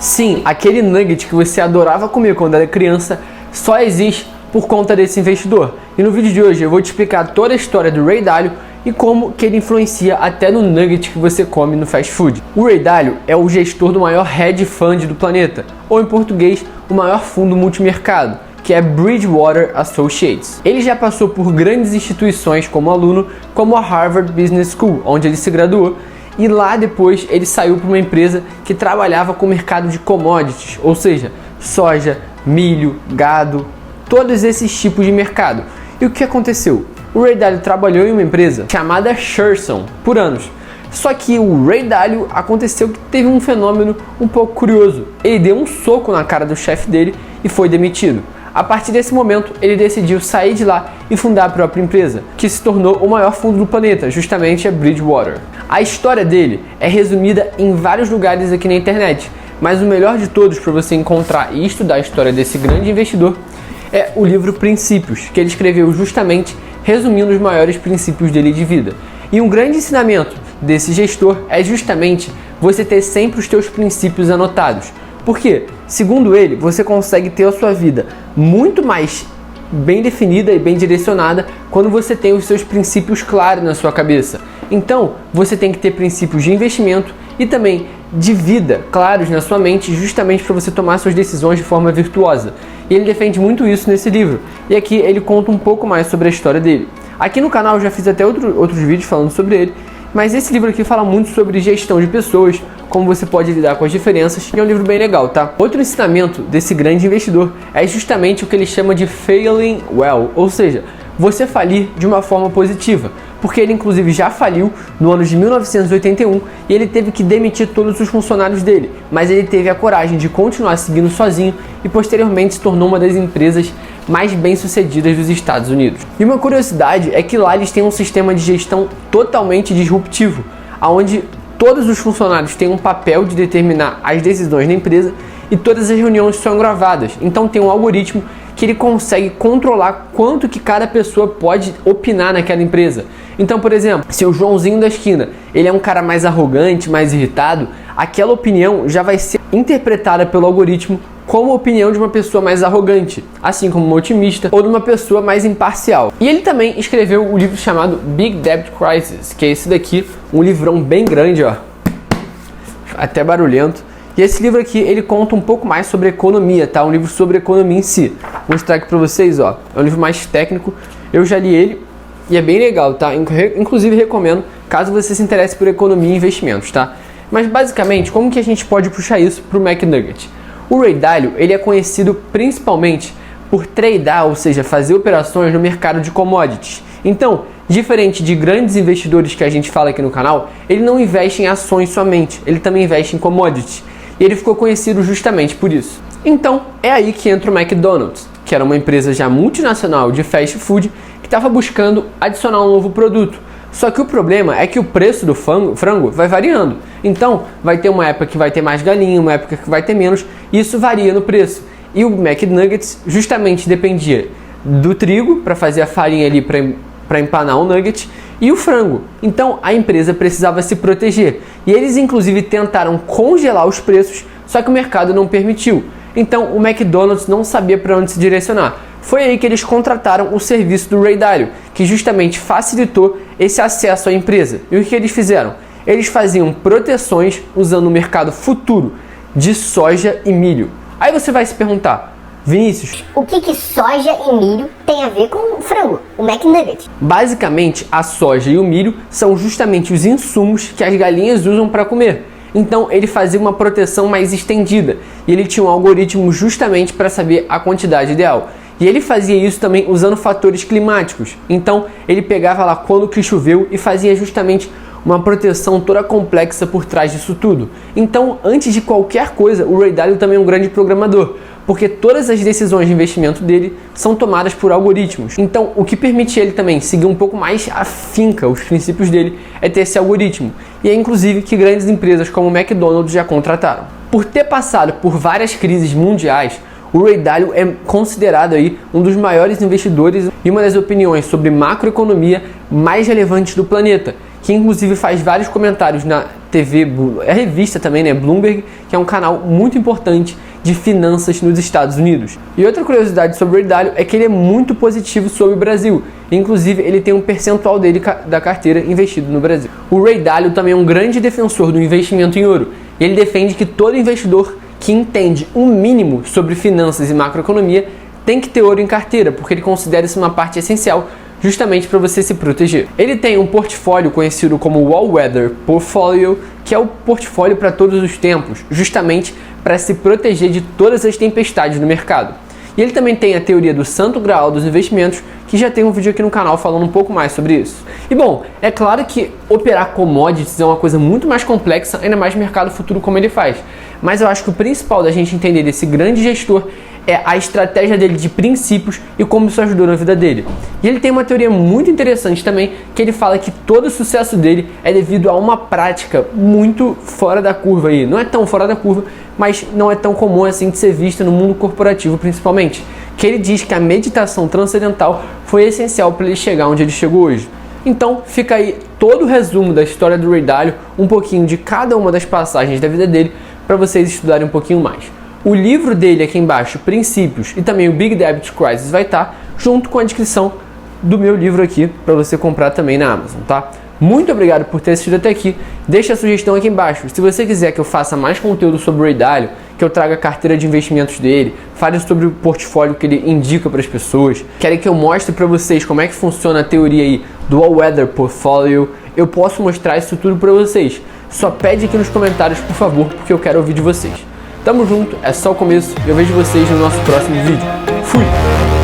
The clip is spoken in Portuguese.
Sim, aquele nugget que você adorava comer quando era criança só existe por conta desse investidor. E no vídeo de hoje eu vou te explicar toda a história do Ray Dalio e como que ele influencia até no nugget que você come no fast food. O Ray Dalio é o gestor do maior hedge fund do planeta, ou em português, o maior fundo multimercado, que é Bridgewater Associates. Ele já passou por grandes instituições como aluno, como a Harvard Business School, onde ele se graduou, e lá depois ele saiu para uma empresa que trabalhava com o mercado de commodities, ou seja, soja, milho, gado, todos esses tipos de mercado. E o que aconteceu? O Ray Dalio trabalhou em uma empresa chamada Shearson por anos. Só que o Ray Dalio aconteceu que teve um fenômeno um pouco curioso. Ele deu um soco na cara do chefe dele e foi demitido. A partir desse momento, ele decidiu sair de lá e fundar a própria empresa, que se tornou o maior fundo do planeta, justamente a Bridgewater. A história dele é resumida em vários lugares aqui na internet, mas o melhor de todos para você encontrar e estudar a história desse grande investidor é o livro Princípios, que ele escreveu justamente resumindo os maiores princípios dele de vida. E um grande ensinamento desse gestor é justamente você ter sempre os teus princípios anotados. Porque, segundo ele, você consegue ter a sua vida muito mais bem definida e bem direcionada quando você tem os seus princípios claros na sua cabeça. Então, você tem que ter princípios de investimento e também de vida claros na sua mente, justamente para você tomar suas decisões de forma virtuosa. E ele defende muito isso nesse livro. E aqui ele conta um pouco mais sobre a história dele. Aqui no canal eu já fiz até outros vídeos falando sobre ele, mas esse livro aqui fala muito sobre gestão de pessoas, como você pode lidar com as diferenças, e é um livro bem legal, tá? Outro ensinamento desse grande investidor é justamente o que ele chama de failing well, ou seja, você falir de uma forma positiva, porque ele inclusive já faliu no ano de 1981 e ele teve que demitir todos os funcionários dele, mas ele teve a coragem de continuar seguindo sozinho e posteriormente se tornou uma das empresas mais bem-sucedidas dos Estados Unidos. E uma curiosidade é que lá eles têm um sistema de gestão totalmente disruptivo, onde todos os funcionários têm um papel de determinar as decisões da empresa e todas as reuniões são gravadas. Então tem um algoritmo que ele consegue controlar quanto que cada pessoa pode opinar naquela empresa. Então, por exemplo, se o Joãozinho da esquina ele é um cara mais arrogante, mais irritado, aquela opinião já vai ser interpretada pelo algoritmo como a opinião de uma pessoa mais arrogante, assim como uma otimista ou de uma pessoa mais imparcial. E ele também escreveu um livro chamado Big Debt Crisis, que é esse daqui, um livrão bem grande, ó, até barulhento. E esse livro aqui, ele conta um pouco mais sobre economia, tá? Um livro sobre economia em si. Vou mostrar aqui pra vocês, ó. É um livro mais técnico. Eu já li ele e é bem legal, tá? Inclusive recomendo, caso você se interesse por economia e investimentos, tá? Mas basicamente, como que a gente pode puxar isso pro McNugget? O Ray Dalio, ele é conhecido principalmente por tradear, ou seja, fazer operações no mercado de commodities. Então, diferente de grandes investidores que a gente fala aqui no canal, ele não investe em ações somente, ele também investe em commodities. E ele ficou conhecido justamente por isso. Então, é aí que entra o McDonald's, que era uma empresa já multinacional de fast food que estava buscando adicionar um novo produto. Só que o problema é que o preço do frango vai variando. Então, vai ter uma época que vai ter mais galinha, uma época que vai ter menos, e isso varia no preço. E o McNuggets justamente dependia do trigo para fazer a farinha ali para empanar o nugget e o frango. Então a empresa precisava se proteger e eles inclusive tentaram congelar os preços, só que o mercado não permitiu. Então o McDonald's não sabia para onde se direcionar. Foi aí que eles contrataram o serviço do Ray Dalio, que justamente facilitou esse acesso à empresa. E o que eles fizeram? Eles faziam proteções usando o mercado futuro de soja e milho. Aí você vai se perguntar, Vinícius, o que soja e milho tem a ver com o frango, o McNugget? Basicamente, a soja e o milho são justamente os insumos que as galinhas usam para comer. Então, ele fazia uma proteção mais estendida e ele tinha um algoritmo justamente para saber a quantidade ideal. E ele fazia isso também usando fatores climáticos. Então, ele pegava lá quando que choveu e fazia justamente uma proteção toda complexa por trás disso tudo. Então, antes de qualquer coisa, o Ray Dalio também é um grande programador, porque todas as decisões de investimento dele são tomadas por algoritmos. Então, o que permite ele também seguir um pouco mais afinca os princípios dele é ter esse algoritmo. E é inclusive que grandes empresas como o McDonald's já contrataram. Por ter passado por várias crises mundiais, o Ray Dalio é considerado aí um dos maiores investidores e uma das opiniões sobre macroeconomia mais relevantes do planeta, que inclusive faz vários comentários na TV, é revista também, né, Bloomberg, que é um canal muito importante de finanças nos Estados Unidos. E outra curiosidade sobre o Ray Dalio é que ele é muito positivo sobre o Brasil. Inclusive, ele tem um percentual dele da carteira investido no Brasil. O Ray Dalio também é um grande defensor do investimento em ouro. Ele defende que todo investidor que entende um mínimo sobre finanças e macroeconomia tem que ter ouro em carteira, porque ele considera isso uma parte essencial justamente para você se proteger. Ele tem um portfólio conhecido como All Weather Portfolio, que é o portfólio para todos os tempos, justamente para se proteger de todas as tempestades no mercado. E ele também tem a teoria do Santo Graal dos investimentos, que já tem um vídeo aqui no canal falando um pouco mais sobre isso. E bom, é claro que operar commodities é uma coisa muito mais complexa, ainda mais no mercado futuro como ele faz. Mas eu acho que o principal da gente entender desse grande gestor é a estratégia dele de princípios e como isso ajudou na vida dele. E ele tem uma teoria muito interessante também, que ele fala que todo o sucesso dele é devido a uma prática muito fora da curva aí. Não é tão fora da curva, mas não é tão comum assim de ser vista no mundo corporativo principalmente. Que ele diz que a meditação transcendental foi essencial para ele chegar onde ele chegou hoje. Então fica aí todo o resumo da história do Ray Dalio, um pouquinho de cada uma das passagens da vida dele, para vocês estudarem um pouquinho mais. O livro dele aqui embaixo, Princípios, e também o Big Debit Crisis vai estar junto com a descrição do meu livro aqui, para você comprar também na Amazon, tá? Muito obrigado por ter assistido até aqui. Deixa a sugestão aqui embaixo. Se você quiser que eu faça mais conteúdo sobre o Ray Dalio, que eu traga a carteira de investimentos dele, fale sobre o portfólio que ele indica para as pessoas, querem que eu mostre para vocês como é que funciona a teoria aí do All Weather Portfolio, eu posso mostrar isso tudo para vocês. Só pede aqui nos comentários, por favor, porque eu quero ouvir de vocês. Tamo junto, é só o começo e eu vejo vocês no nosso próximo vídeo. Fui!